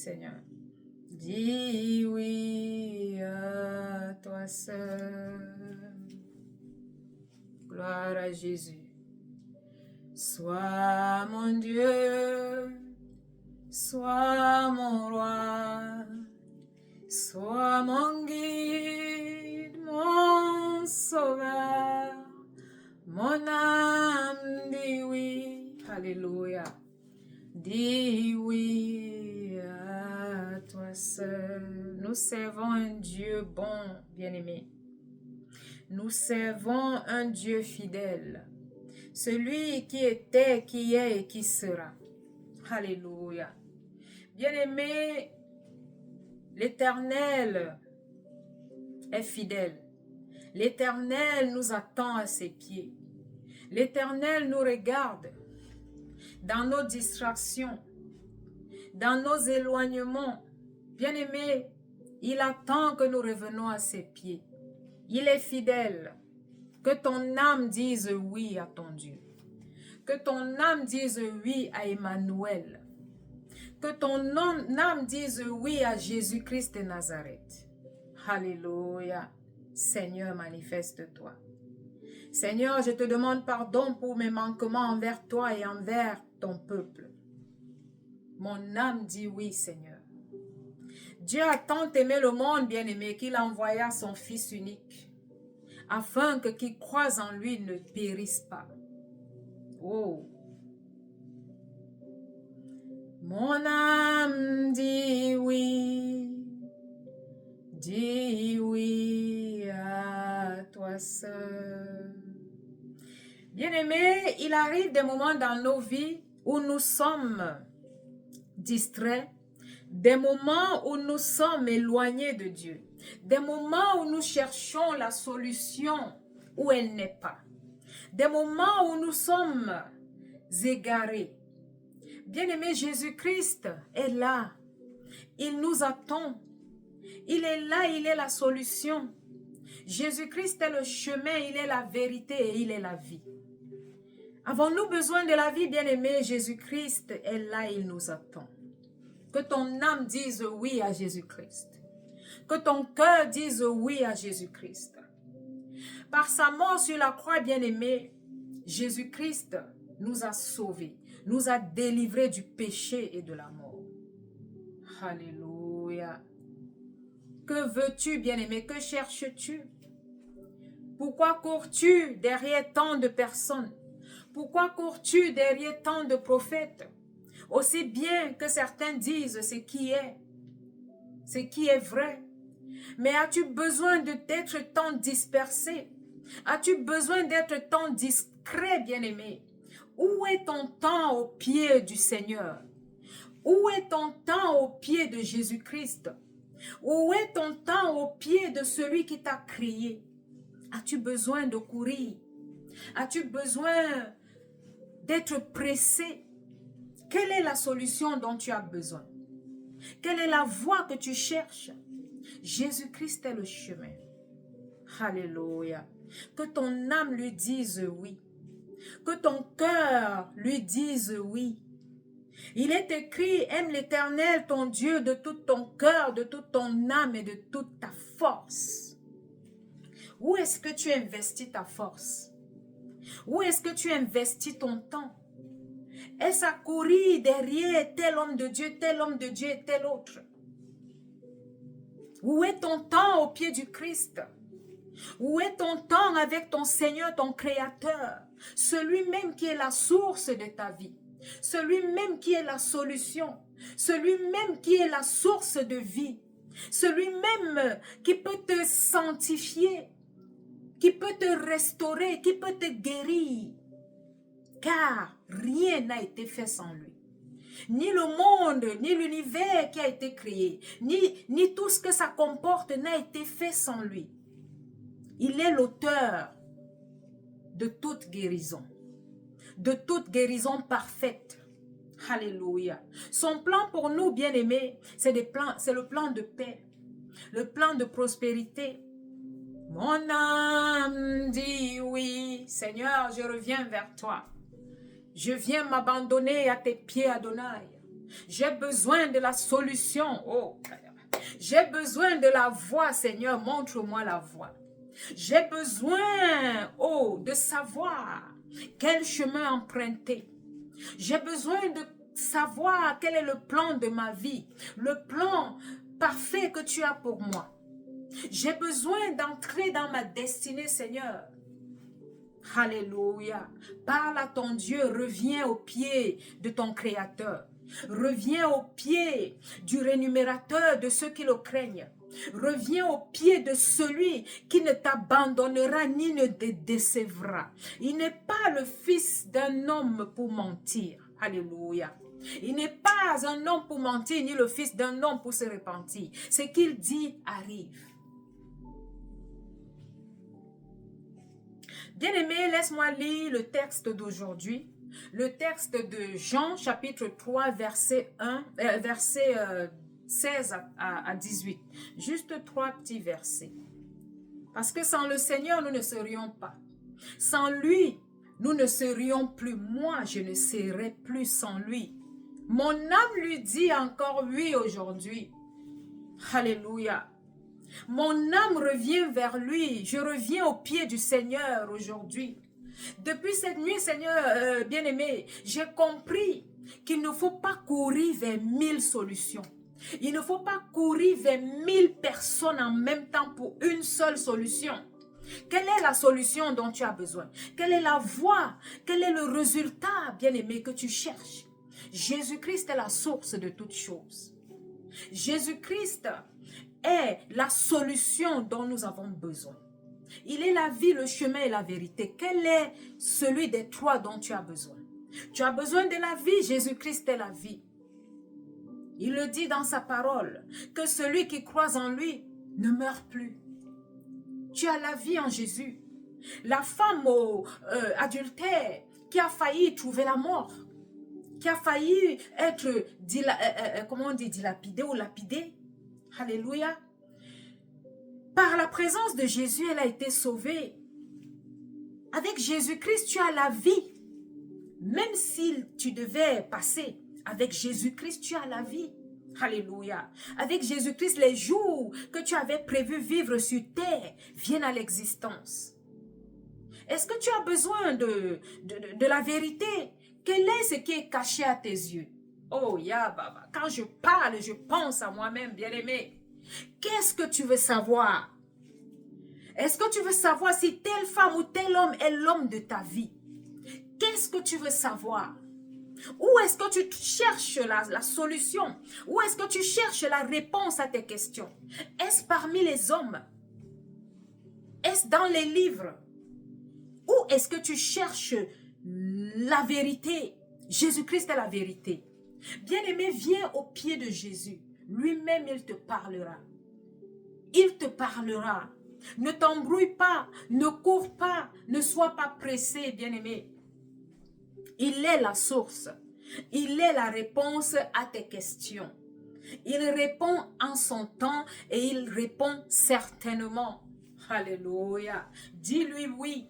Seigneur. Dis oui à toi seul. Gloire à Jésus. Sois mon Dieu, sois mon roi, sois mon guide, mon sauveur. Mon âme dit oui, alléluia, dis oui à toi seul. Nous servons un Dieu bon, bien-aimé. Nous servons un Dieu fidèle, celui qui était, qui est et qui sera. Alléluia. Bien-aimé, l'Éternel est fidèle. L'Éternel nous attend à ses pieds. L'Éternel nous regarde dans nos distractions, dans nos éloignements. Bien-aimé, il attend que nous revenons à ses pieds. Il est fidèle. Que ton âme dise oui à ton Dieu. Que ton âme dise oui à Emmanuel. Que ton âme dise oui à Jésus-Christ de Nazareth. Alléluia. Seigneur, manifeste-toi. Seigneur, je te demande pardon pour mes manquements envers toi et envers ton peuple. Mon âme dit oui, Seigneur. Dieu a tant aimé le monde, bien-aimé, qu'il envoya son Fils unique, afin que qui croise en lui ne périsse pas. Oh! Mon âme dit oui à toi seul. Bien-aimé, il arrive des moments dans nos vies où nous sommes distraits, des moments où nous sommes éloignés de Dieu, des moments où nous cherchons la solution où elle n'est pas, des moments où nous sommes égarés. Bien-aimé, Jésus-Christ est là. Il nous attend. Il est là, il est la solution. Jésus-Christ est le chemin, il est la vérité et il est la vie. Avons-nous besoin de la vie, bien-aimé? Jésus-Christ est là, il nous attend. Que ton âme dise oui à Jésus-Christ. Que ton cœur dise oui à Jésus-Christ. Par sa mort sur la croix, bien-aimé, Jésus-Christ nous a sauvés, nous a délivrés du péché et de la mort. Alléluia. Que veux-tu, bien-aimé? Que cherches-tu? Pourquoi cours-tu derrière tant de personnes? Pourquoi cours-tu derrière tant de prophètes? Aussi bien que certains disent ce qui est vrai. Mais as-tu besoin d'être tant dispersé? As-tu besoin d'être tant discret, bien-aimé? Où est ton temps au pied du Seigneur? Où est ton temps au pied de Jésus-Christ? Où est ton temps au pied de celui qui t'a créé? As-tu besoin de courir? As-tu besoin d'être pressé? Quelle est la solution dont tu as besoin? Quelle est la voie que tu cherches? Jésus-Christ est le chemin. Alléluia. Que ton âme lui dise oui. Que ton cœur lui dise oui. Il est écrit, aime l'Éternel, ton Dieu, de tout ton cœur, de toute ton âme et de toute ta force. Où est-ce que tu investis ta force? Où est-ce que tu investis ton temps? Est-ce à courir derrière tel homme de Dieu et tel autre? Où est ton temps au pied du Christ? Où est ton temps avec ton Seigneur, ton Créateur? Celui-même qui est la source de ta vie. Celui-même qui est la solution. Celui-même qui est la source de vie. Celui-même qui peut te sanctifier. Qui peut te restaurer, qui peut te guérir. Car rien n'a été fait sans lui. Ni le monde, ni l'univers qui a été créé, ni tout ce que ça comporte n'a été fait sans lui. Il est l'auteur de toute guérison parfaite. Alléluia. Son plan pour nous, bien-aimés, c'est le plan de paix, le plan de prospérité. Mon âme dit oui, Seigneur, je reviens vers toi. Je viens m'abandonner à tes pieds, Adonai. J'ai besoin de la solution. Oh, j'ai besoin de la voie, Seigneur. Montre-moi la voie. J'ai besoin, oh, de savoir quel chemin emprunter. J'ai besoin de savoir quel est le plan de ma vie, le plan parfait que tu as pour moi. J'ai besoin d'entrer dans ma destinée, Seigneur. Alléluia. Parle à ton Dieu, reviens au pied de ton Créateur. Reviens au pied du rémunérateur de ceux qui le craignent. Reviens au pied de celui qui ne t'abandonnera ni ne te décevra. Il n'est pas le fils d'un homme pour mentir. Alléluia. Il n'est pas un homme pour mentir, ni le fils d'un homme pour se repentir. Ce qu'il dit arrive. Bien-aimé, laisse-moi lire le texte d'aujourd'hui. Le texte de Jean, chapitre 3, verset 16 à 18. Juste 3 petits versets. Parce que sans le Seigneur, nous ne serions pas. Sans lui, nous ne serions plus. Moi, je ne serais plus sans lui. Mon âme lui dit encore oui aujourd'hui. Alléluia. Mon âme revient vers lui. Je reviens au pied du Seigneur aujourd'hui. Depuis cette nuit, Seigneur bien-aimé, j'ai compris qu'il ne faut pas courir vers 1000 solutions. Il ne faut pas courir vers 1000 personnes en même temps pour une seule solution. Quelle est la solution dont tu as besoin? Quelle est la voie? Quel est le résultat, bien-aimé, que tu cherches? Jésus-Christ est la source de toutes choses. Jésus-Christ est la solution dont nous avons besoin. Il est la vie, le chemin et la vérité. Quel est celui des trois dont tu as besoin? Tu as besoin de la vie, Jésus-Christ est la vie. Il le dit dans sa parole, que celui qui croit en lui ne meurt plus. Tu as la vie en Jésus. La femme adultère qui a failli trouver la mort, qui a failli être dilapidée ou lapidée. Alléluia. Par la présence de Jésus, elle a été sauvée. Avec Jésus-Christ, tu as la vie. Même si tu devais passer, avec Jésus-Christ, tu as la vie. Alléluia. Avec Jésus-Christ, les jours que tu avais prévu vivre sur terre viennent à l'existence. Est-ce que tu as besoin de la vérité? Quel est ce qui est caché à tes yeux? Oh, Baba, quand je parle, je pense à moi-même, bien-aimé. Qu'est-ce que tu veux savoir? Est-ce que tu veux savoir si telle femme ou tel homme est l'homme de ta vie? Qu'est-ce que tu veux savoir? Où est-ce que tu cherches la solution? Où est-ce que tu cherches la réponse à tes questions? Est-ce parmi les hommes? Est-ce dans les livres? Où est-ce que tu cherches la vérité? Jésus-Christ est la vérité. Bien-aimé, viens au pied de Jésus. Lui-même, il te parlera. Il te parlera. Ne t'embrouille pas, ne cours pas, ne sois pas pressé, bien-aimé. Il est la source. Il est la réponse à tes questions. Il répond en son temps et il répond certainement. Alléluia. Dis-lui oui.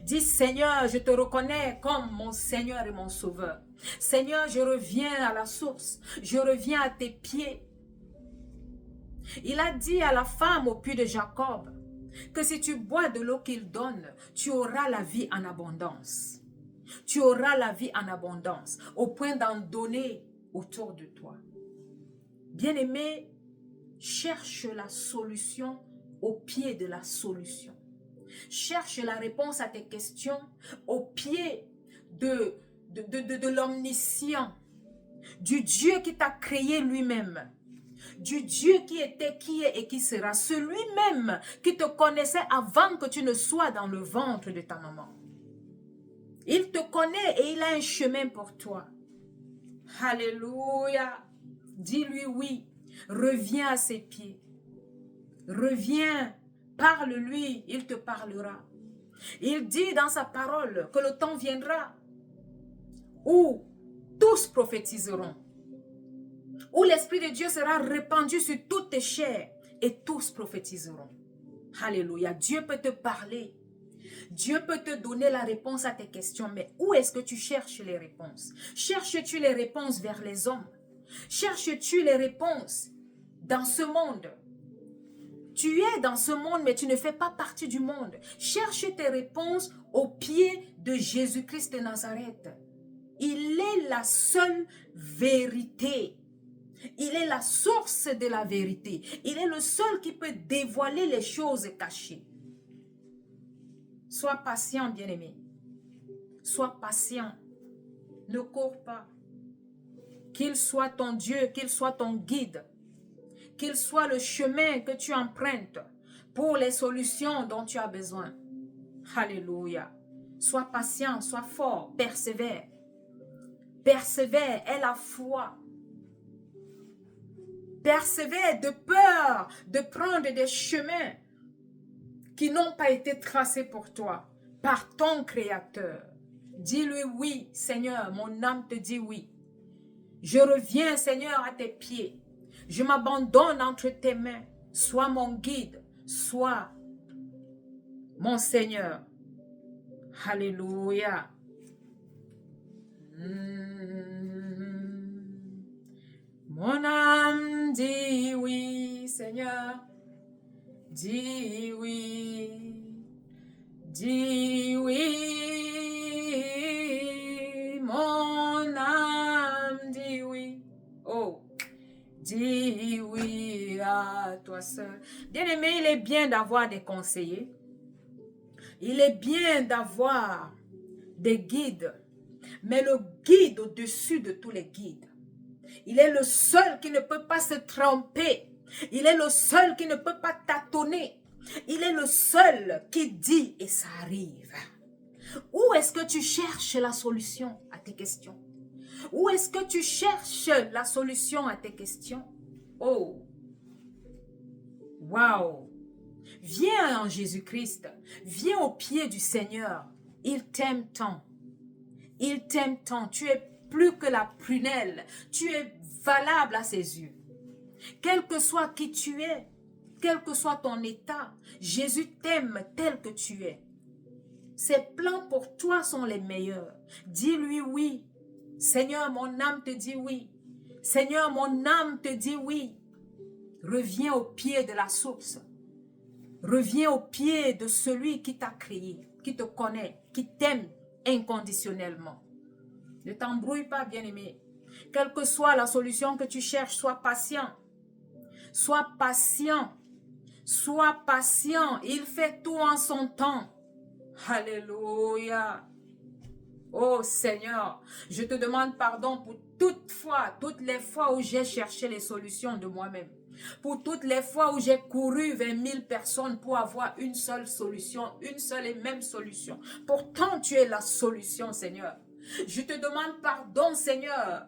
Dis Seigneur, je te reconnais comme mon Seigneur et mon Sauveur. Seigneur, je reviens à la source. Je reviens à tes pieds. Il a dit à la femme au puits de Jacob que si tu bois de l'eau qu'il donne, tu auras la vie en abondance. Tu auras la vie en abondance au point d'en donner autour de toi. Bien-aimé, cherche la solution au pied de la solution. Cherche la réponse à tes questions au pied de l'omniscient, du Dieu qui t'a créé lui-même, du Dieu qui était, qui est et qui sera, celui-même qui te connaissait avant que tu ne sois dans le ventre de ta maman. Il te connaît et il a un chemin pour toi. Alléluia. Dis-lui oui. Reviens à ses pieds. Reviens. Parle-lui. Il te parlera. Il dit dans sa parole que le temps viendra où tous prophétiseront. Où l'Esprit de Dieu sera répandu sur toutes tes chairs et tous prophétiseront. Alléluia. Dieu peut te parler. Dieu peut te donner la réponse à tes questions, mais où est-ce que tu cherches les réponses? Cherches-tu les réponses vers les hommes? Cherches-tu les réponses dans ce monde? Tu es dans ce monde, mais tu ne fais pas partie du monde. Cherche tes réponses au pied de Jésus-Christ de Nazareth. Il est la seule vérité. Il est la source de la vérité. Il est le seul qui peut dévoiler les choses cachées. Sois patient, bien-aimé. Sois patient. Ne cours pas. Qu'il soit ton Dieu, qu'il soit ton guide. Qu'il soit le chemin que tu empruntes pour les solutions dont tu as besoin. Alléluia. Sois patient, sois fort, persévère. Persévère, aie la foi. Persévère de peur de prendre des chemins qui n'ont pas été tracés pour toi par ton Créateur. Dis-lui oui, Seigneur, mon âme te dit oui. Je reviens, Seigneur, à tes pieds. Je m'abandonne entre tes mains. Sois mon guide, sois mon Seigneur. Alléluia. Mon âme dit oui, Seigneur. Dis oui. Dis oui. Mon âme dit oui. Oh. Dis oui à toi seul. Bien-aimé, il est bien d'avoir des conseillers. Il est bien d'avoir des guides. Mais le guide au-dessus de tous les guides, il est le seul qui ne peut pas se tromper. Il est le seul qui ne peut pas tâtonner. Il est le seul qui dit et ça arrive. Où est-ce que tu cherches la solution à tes questions? Où est-ce que tu cherches la solution à tes questions? Oh! Waouh! Viens en Jésus-Christ. Viens au pied du Seigneur. Il t'aime tant. Il t'aime tant. Tu es plus que la prunelle. Tu es valable à ses yeux. Quel que soit qui tu es, quel que soit ton état, Jésus t'aime tel que tu es. Ses plans pour toi sont les meilleurs. Dis-lui oui. Seigneur, mon âme te dit oui. Seigneur, mon âme te dit oui. Reviens au pied de la source. Reviens au pied de celui qui t'a créé, qui te connaît, qui t'aime inconditionnellement. Ne t'embrouille pas, bien-aimé. Quelle que soit la solution que tu cherches, sois patient. Sois patient. Sois patient. Il fait tout en son temps. Alléluia. Oh Seigneur, je te demande pardon pour toutes les fois où j'ai cherché les solutions de moi-même. Pour toutes les fois où j'ai couru vers 1000 personnes pour avoir une seule solution, une seule et même solution. Pourtant, tu es la solution, Seigneur. Je te demande pardon, Seigneur,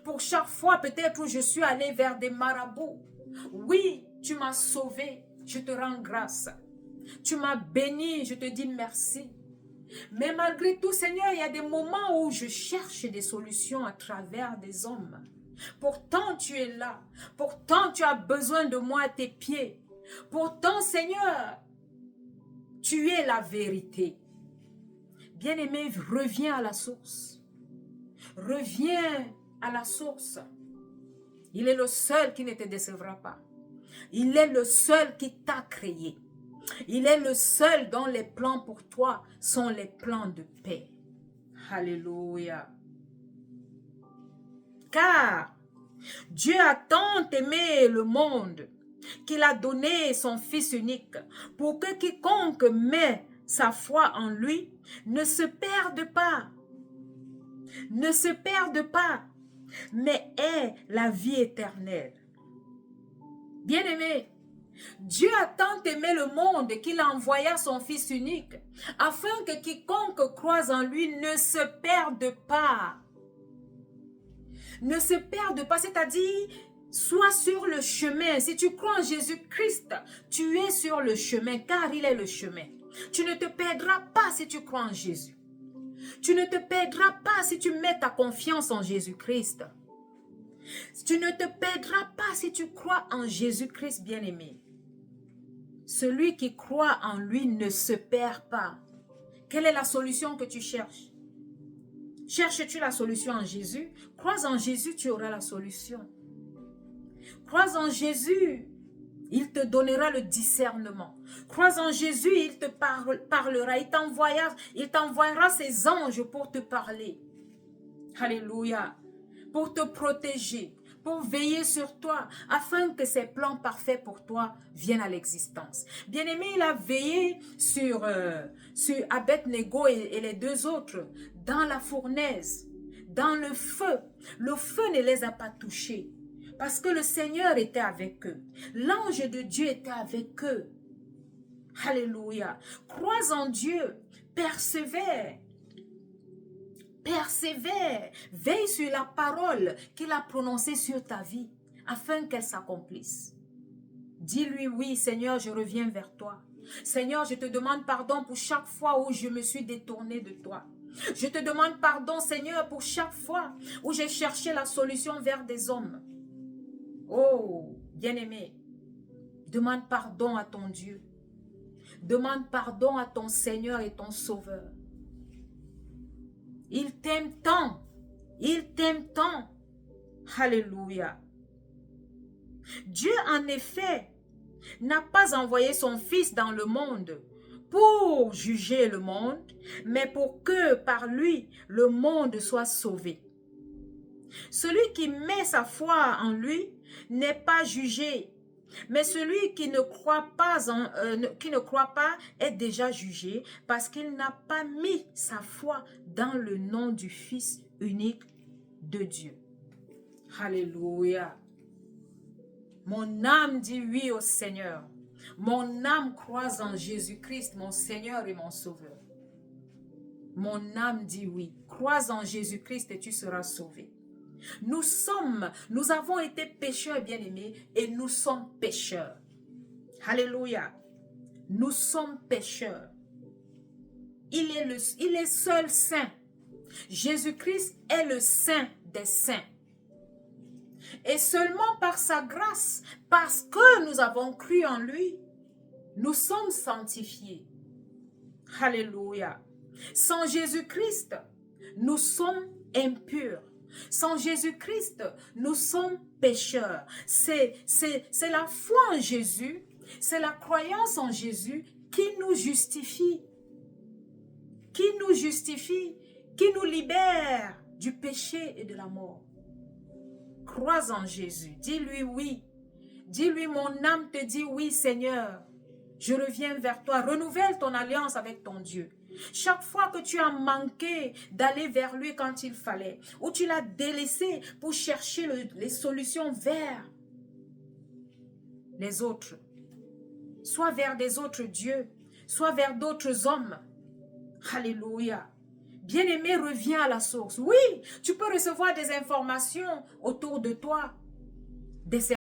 pour chaque fois peut-être où je suis allé vers des marabouts. Oui, tu m'as sauvé, je te rends grâce. Tu m'as béni, je te dis merci. Mais malgré tout, Seigneur, il y a des moments où je cherche des solutions à travers des hommes. Pourtant, tu es là. Pourtant, tu as besoin de moi à tes pieds. Pourtant, Seigneur, tu es la vérité. Bien-aimé, reviens à la source. Reviens à la source. Il est le seul qui ne te décevra pas. Il est le seul qui t'a créé. Il est le seul dont les plans pour toi sont les plans de paix. Alléluia. Car Dieu a tant aimé le monde qu'il a donné son Fils unique pour que quiconque met sa foi en lui ne se perde pas. Ne se perde pas, mais ait la vie éternelle. Bien-aimé, Dieu a tant aimé le monde qu'il envoya son Fils unique afin que quiconque croise en lui ne se perde pas. Ne se perde pas, c'est-à-dire, sois sur le chemin. Si tu crois en Jésus-Christ, tu es sur le chemin car il est le chemin. Tu ne te perdras pas si tu crois en Jésus. Tu ne te perdras pas si tu mets ta confiance en Jésus-Christ. Tu ne te perdras pas si tu crois en Jésus-Christ, bien-aimé. Celui qui croit en lui ne se perd pas. Quelle est la solution que tu cherches? Cherches-tu la solution en Jésus? Crois en Jésus, tu auras la solution. Crois en Jésus, il te donnera le discernement. Crois en Jésus, il te parlera. Il t'envoyera ses anges pour te parler. Alléluia. Pour te protéger, pour veiller sur toi, afin que ses plans parfaits pour toi viennent à l'existence. Bien-aimé, il a veillé sur Abed-Nego et les deux autres dans la fournaise, dans le feu. Le feu ne les a pas touchés parce que le Seigneur était avec eux. L'ange de Dieu était avec eux. Alléluia. Crois en Dieu, persévère. Persévère, veille sur la parole qu'il a prononcée sur ta vie afin qu'elle s'accomplisse. Dis-lui, oui, Seigneur, je reviens vers toi. Seigneur, je te demande pardon pour chaque fois où je me suis détourné de toi. Je te demande pardon, Seigneur, pour chaque fois où j'ai cherché la solution vers des hommes. Oh, bien-aimé, demande pardon à ton Dieu. Demande pardon à ton Seigneur et ton Sauveur. Il t'aime tant. Il t'aime tant. Alléluia. Dieu, en effet, n'a pas envoyé son Fils dans le monde pour juger le monde, mais pour que par lui, le monde soit sauvé. Celui qui met sa foi en lui n'est pas jugé, mais celui qui ne croit pas est déjà jugé parce qu'il n'a pas mis sa foi dans le nom du Fils unique de Dieu. Alléluia. Mon âme dit oui au Seigneur. Mon âme croit en Jésus-Christ, mon Seigneur et mon Sauveur. Mon âme dit oui. Crois en Jésus-Christ et tu seras sauvé. Nous avons été pécheurs bien-aimés et nous sommes pécheurs. Alléluia. Nous sommes pécheurs. Il est seul saint. Jésus-Christ est le saint des saints. Et seulement par sa grâce, parce que nous avons cru en lui, nous sommes sanctifiés. Alléluia. Sans Jésus-Christ, nous sommes impurs. Sans Jésus-Christ, nous sommes pécheurs. C'est la foi en Jésus, c'est la croyance en Jésus qui nous justifie. Qui nous justifie, qui nous libère du péché et de la mort. Crois en Jésus, dis-lui oui. Dis-lui, mon âme te dit oui, Seigneur. Je reviens vers toi. Renouvelle ton alliance avec ton Dieu. Chaque fois que tu as manqué d'aller vers lui quand il fallait, ou tu l'as délaissé pour chercher les solutions vers les autres, soit vers des autres dieux, soit vers d'autres hommes. Alléluia. Bien-aimé, reviens à la source. Oui, tu peux recevoir des informations autour de toi, des